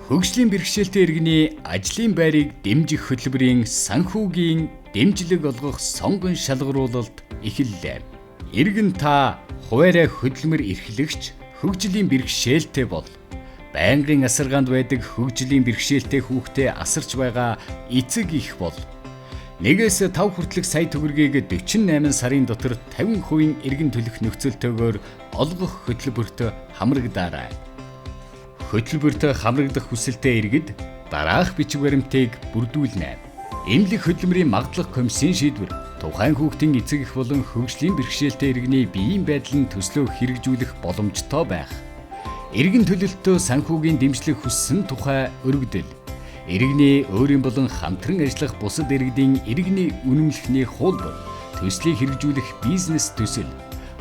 Хөгжлийн бэрхшээлтэй иргэний ажлын байрыг дэмжих хөтөлбөрийн санхүүгийн дэмжлэг олгох сонгон шалгаруулалт эхэллээ. Иргэн та хуваарай хөдөлмөр эрхлэгч хөгжлийн бэрхшээлтэй бол байнгын асаргаанд байдаг хөгжлийн бэрхшээлтэй хүүхдээ асарч байгаа эцэг их бол 1-5 хүртэлх сая төгрөгийг 48 сарын дотор 50% иргэн төлөх нөхцөлтөөр олгох хөтөлбөрт хамрагдаарай. Хөтөлбөрт хамрагдах хүсэлтэй иргэд дараах бичиг баримтыг бүрдүүлнэ. Эмнэлэг хөдөлмөрийн магадлах комиссийн шийдвэр тухайн хүүхдийн эцэг эх болон хөгжлийн бэрхшээлтэй иргэний биеийн байдлын төслөө хэрэгжүүлэх боломжтой байх. Иргэн төлөлтөө санхүүгийн дэмжлэг хүссэн тухай өргөдөл. Иргэний өөрийн болон хамтран ажиллах бусад иргэдийн иргэний үнэмлэхний хуулбар, төслийг хэрэгжүүлэх бизнес төсөл,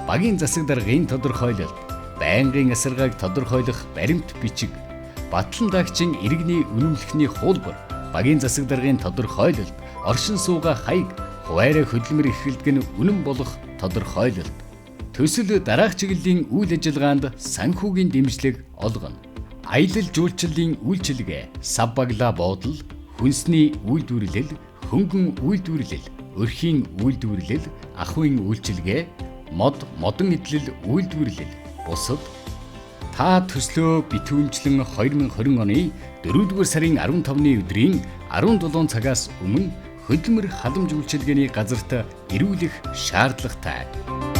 багийн засаг даргын тодорхойлолт, байнгын асаргааг тодорхойлох баримт бичиг, батлан даагчин иргэний үнэмлэхний хуулбар, багийн засаг даргын тодорхойлолт, оршин суугаа хаяг, хуваарай хөдөлмөр эрхлэлт нь үнэн болох тодорхойлолт. Төсөл дараах чиглэлийн үйл ажиллагаанд санхүүгийн дэмжлэг олгоно. Аялал жуулчлалын үйлчилгээ, сав баглаа буудал, хүнсний үйлдвэрлэл, хөнгөн үйлдвэрлэл, өрхийн үйлдвэрлэл, ахуйн үйлчилгээ, модон эдлэл үйлдвэрлэл, бусад. Та төслөө битүүнчлэн 2020 оны 4-р сарын 15-ны өдрийн 17 цагаас өмнө хөдөлмөр халамж үйлчилгээний газарт ирүүлэх шаардлагатай.